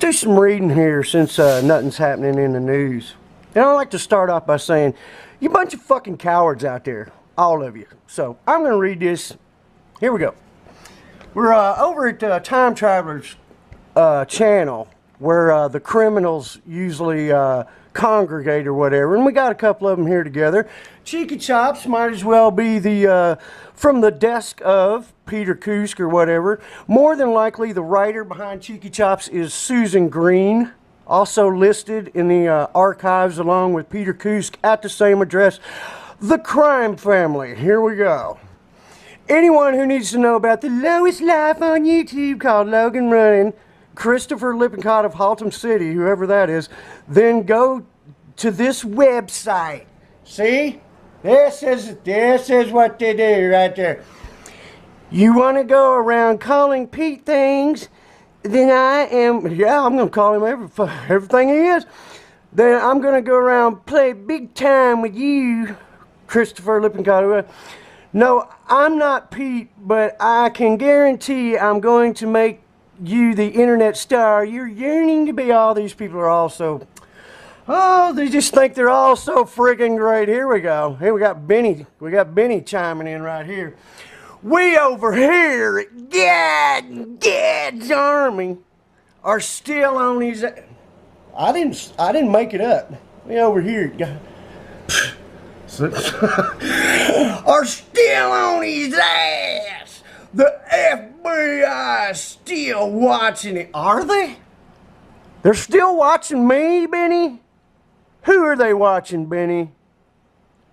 do some reading here since nothing's happening in the news. And I'd like to start off by saying, you bunch of fucking cowards out there, all of you. So I'm going to read this. Here we go. We're over at Time Traveler's channel, where the criminals usually congregate or whatever, and we got a couple of them here together. Cheeky Chops might as well be the from the desk of Peter Kuske or whatever. More than likely the writer behind Cheeky Chops is Susan Green, also listed in the archives along with Peter Kuske at the same address. The Crime Family. Here we go. Anyone who needs to know about the lowest life on YouTube called Logan running Christopher Lippincott of Haltom City, whoever that is, then go to this website. See? This is what they do right there. You want to go around calling Pete things, then I'm going to call him everything he is. Then I'm going to go around play big time with you, Christopher Lippincott. No, I'm not Pete, but I can guarantee I'm going to make you the internet star you're yearning to be. All these people are also, oh, they just think they're all so friggin' great. Here we go. Here we got Benny. We got Benny chiming in right here. We over here at Gad's Army are still on his. I didn't make it up. We over here are still on his ass. The FBI is still watching it. Are they? They're still watching me, Benny? Who are they watching, Benny?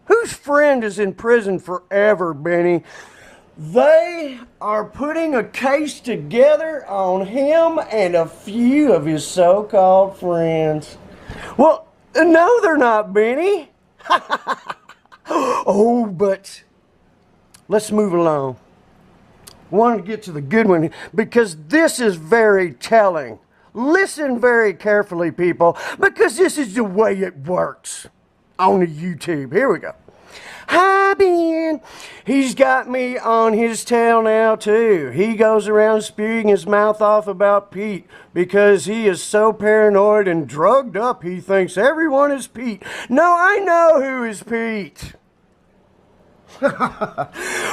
Whose friend is in prison forever, Benny? They are putting a case together on him and a few of his so-called friends. Well, no, they're not, Benny. Oh, but let's move along. I wanted to get to the good one because this is very telling. Listen very carefully, people, because this is the way it works on the YouTube. Here we go. Hi, Ben. He's got me on his tail now, too. He goes around spewing his mouth off about Pete because he is so paranoid and drugged up he thinks everyone is Pete. No, I know who is Pete.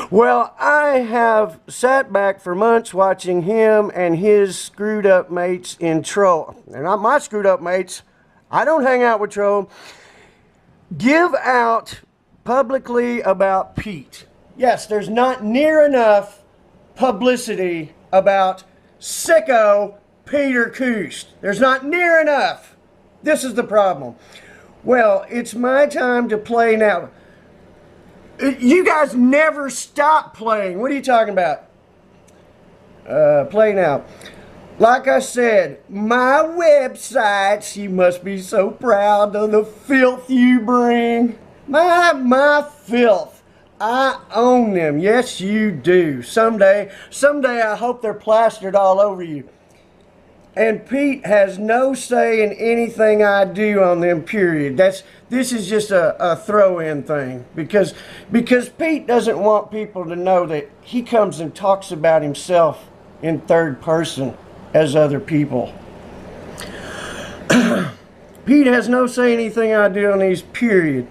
Well, I have sat back for months watching him and his screwed up mates in troll. They're not my screwed up mates. I don't hang out with troll. Give out publicly about Pete. Yes, there's not near enough publicity about sicko Peter Kuske. There's not near enough. This is the problem. Well, it's my time to play now. You guys never stop playing. What are you talking about? Play now. Like I said, my websites, you must be so proud of the filth you bring. My filth. I own them. Yes, you do. Someday I hope they're plastered all over you. And Pete has no say in anything I do on them, period. This is just a throw-in thing. Because Pete doesn't want people to know that he comes and talks about himself in third person as other people. Pete has no say in anything I do on these, period.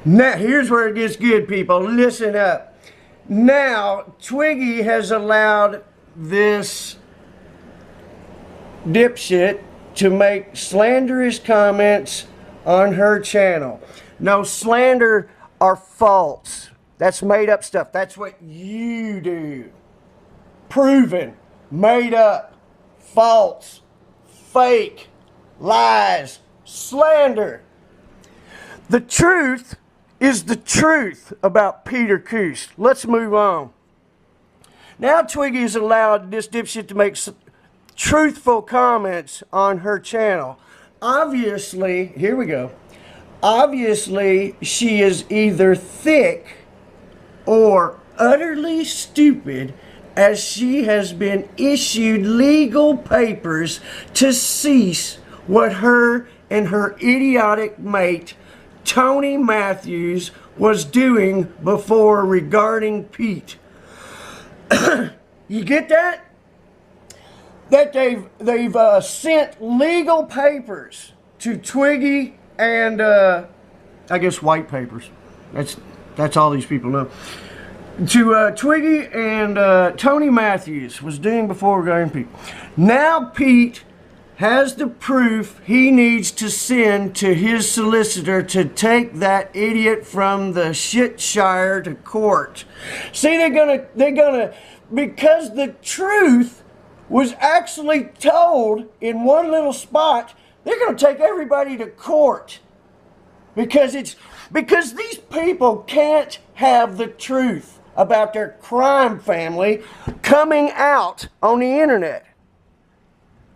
Now, here's where it gets good, people. Listen up. Now, Twiggy has allowed this dipshit to make slanderous comments on her channel. No, slander are false. That's made up stuff. That's what you do. Proven, made up, false, fake, lies, slander. The truth is the truth about Peter Kuske. Let's move on. Now Twiggy is allowed this dipshit to make truthful comments on her channel. Obviously, here we go. Obviously, she is either thick or utterly stupid, as she has been issued legal papers to cease what her and her idiotic mate, Tony Matthews, was doing before regarding Pete. You get that? that they've sent legal papers to Twiggy and I guess white papers. That's all these people know. To Twiggy and Tony Matthews was doing before regarding Pete. Now Pete has the proof he needs to send to his solicitor to take that idiot from the shitshire to court. See, they're gonna, because the truth was actually told in one little spot, they're gonna take everybody to court. Because these people can't have the truth about their crime family coming out on the internet.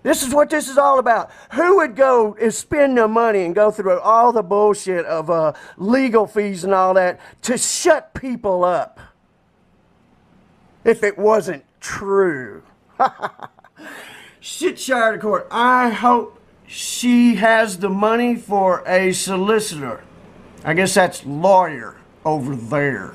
This is what this is all about. Who would go and spend their money and go through all the bullshit of legal fees and all that to shut people up if it wasn't true? Shitshire to court. I hope she has the money for a solicitor. I guess that's lawyer over there.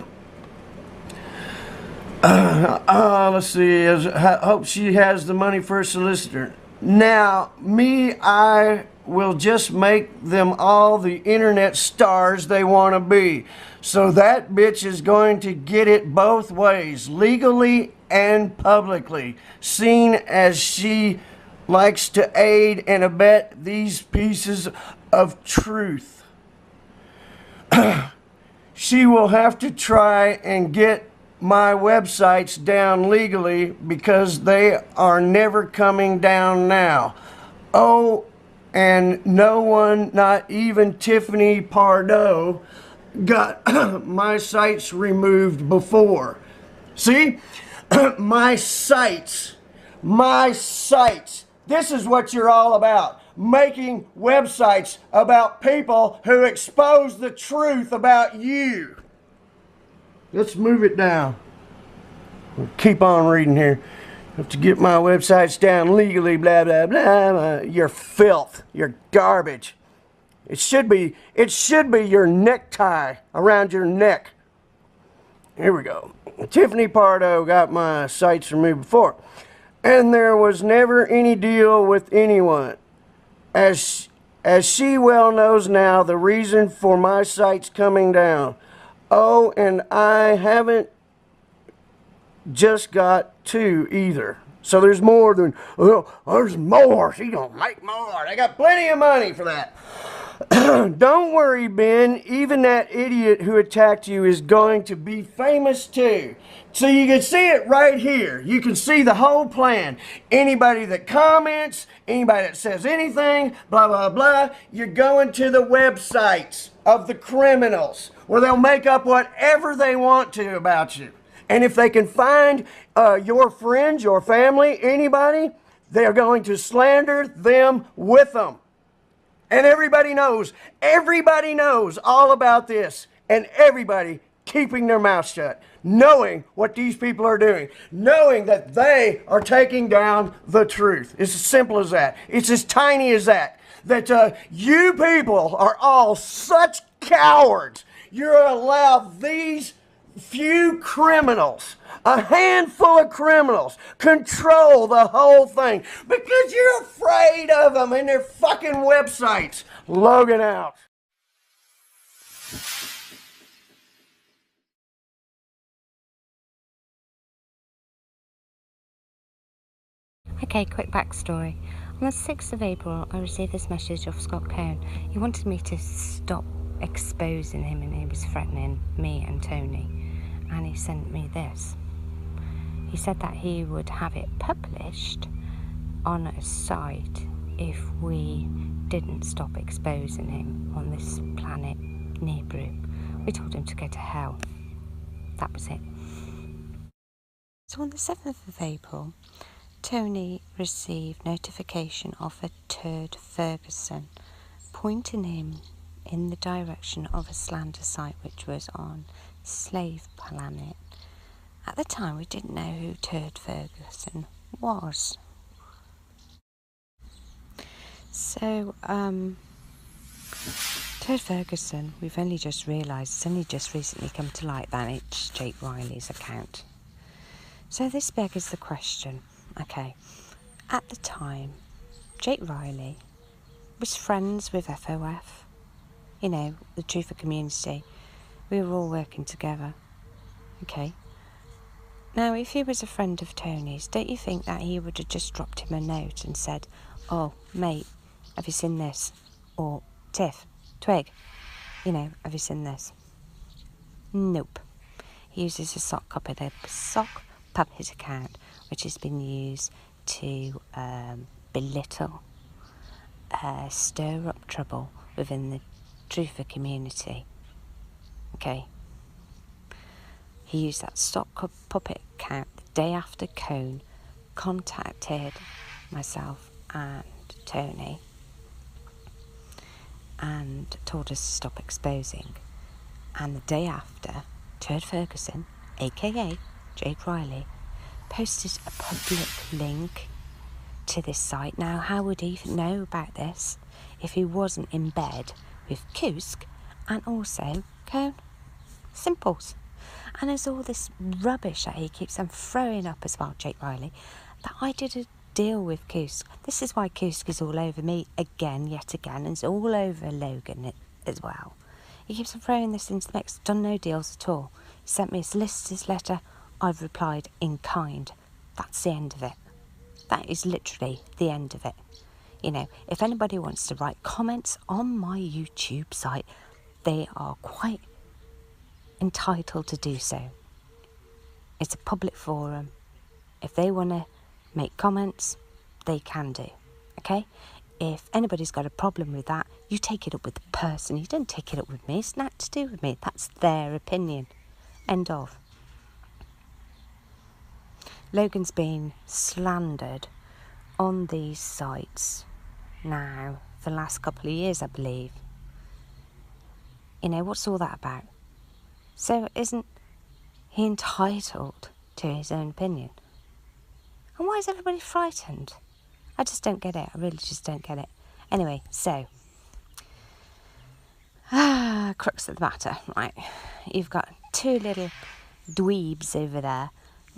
Let's see. I hope she has the money for a solicitor. Now, I will just make them all the internet stars they want to be. So that bitch is going to get it both ways, legally and publicly, seen as she likes to aid and abet these pieces of truth. She will have to try and get my websites down legally because they are never coming down now. Oh, and no one, not even Tiffany Pardo, got my sites removed before. See? My sites. This is what you're all about. Making websites about people who expose the truth about you. Let's move it down. We'll keep on reading here. Have to get my websites down legally, blah, blah, blah. You're filth. You're garbage. It should be your necktie around your neck. Here we go. Tiffany Pardo got my sites removed before. And there was never any deal with anyone. As she well knows now, the reason for my sites coming down. Oh, and I haven't just got two either. So there's more than, oh, there's more. She don't make more. They got plenty of money for that. Don't worry, Ben. Even that idiot who attacked you is going to be famous too. So you can see it right here. You can see the whole plan. Anybody that comments, anybody that says anything, blah, blah, blah, you're going to the websites of the criminals where they'll make up whatever they want to about you. And if they can find your friends, your family, anybody, they're going to slander them with them. And everybody knows all about this. And everybody keeping their mouth shut, knowing what these people are doing, knowing that they are taking down the truth. It's as simple as that. It's as tiny as that. That you people are all such cowards. You're allowed these few criminals, a handful of criminals, control the whole thing because you're afraid of them and their fucking websites. Logan out. Okay, quick backstory. On the 6th of April, I received this message off Scott Cohn. He wanted me to stop exposing him and he was threatening me and Tony. And he sent me this. He said that he would have it published on a site if we didn't stop exposing him on this planet NIBIRU. We told him to go to hell. That was it. So on the 7th of April, Tony received notification of a turd Ferguson pointing him in the direction of a slander site which was on Slave Planet. At the time we didn't know who Turd Ferguson was. So Turd Ferguson, we've only just realised, it's only just recently come to light that it's Jake Riley's account. So this begs the question, okay, At the time, Jake Riley was friends with FOF, you know, the Truther community. We were all working together, okay? Now, if he was a friend of Tony's, don't you think that he would have just dropped him a note and said, oh, mate, have you seen this? Or, Tiff, Twig, you know, have you seen this? Nope. He uses a sock puppet account, which has been used to belittle, stir up trouble within the Truther community. Okay. He used that sock puppet account the day after Cone contacted myself and Tony and told us to stop exposing. And the day after, Turd Ferguson, aka Jake Riley, posted a public link to this site. Now, how would he even know about this if he wasn't in bed with Kuske and also Cone? Simples. And there's all this rubbish that he keeps on throwing up as well, Jake Riley, that I did a deal with Kuske. This is why Kuske is all over me again, yet again, and it's all over Logan as well. He keeps on throwing this into the mix, done no deals at all. He sent me a solicitor's letter, I've replied in kind. That's the end of it. That is literally the end of it. You know, if anybody wants to write comments on my YouTube site, they are quite entitled to do so. It's a public forum. If they want to make comments, they can do. Okay? If anybody's got a problem with that, you take it up with the person. You don't take it up with me. It's not to do with me. That's their opinion. End of. Logan's been slandered on these sites now for the last couple of years, I believe. You know, what's all that about? So isn't he entitled to his own opinion? And why is everybody frightened? I just don't get it. I really just don't get it. Anyway, so, crux of the matter, right? You've got two little dweebs over there,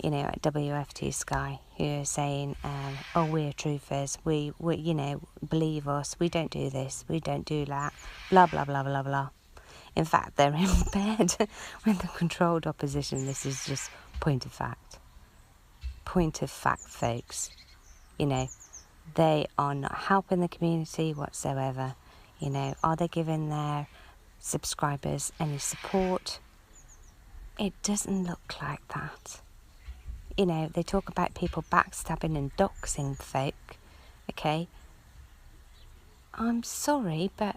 you know, at WFT Sky, who are saying, oh, we're truthers, we, you know, believe us, we don't do this, we don't do that, blah, blah, blah, blah, blah. In fact, they're in bed with the controlled opposition. This is just point of fact. Point of fact, folks. You know, they are not helping the community whatsoever. You know, are they giving their subscribers any support? It doesn't look like that. You know, they talk about people backstabbing and doxing folk. Okay? I'm sorry, but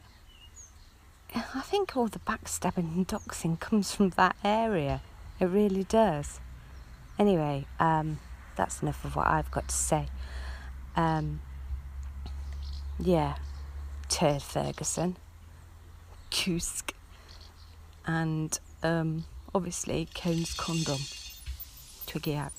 I think all the backstabbing and doxing comes from that area. It really does. Anyway, that's enough of what I've got to say. Yeah, Turd Ferguson, Kuske, and obviously Cone's condom. Twiggy out.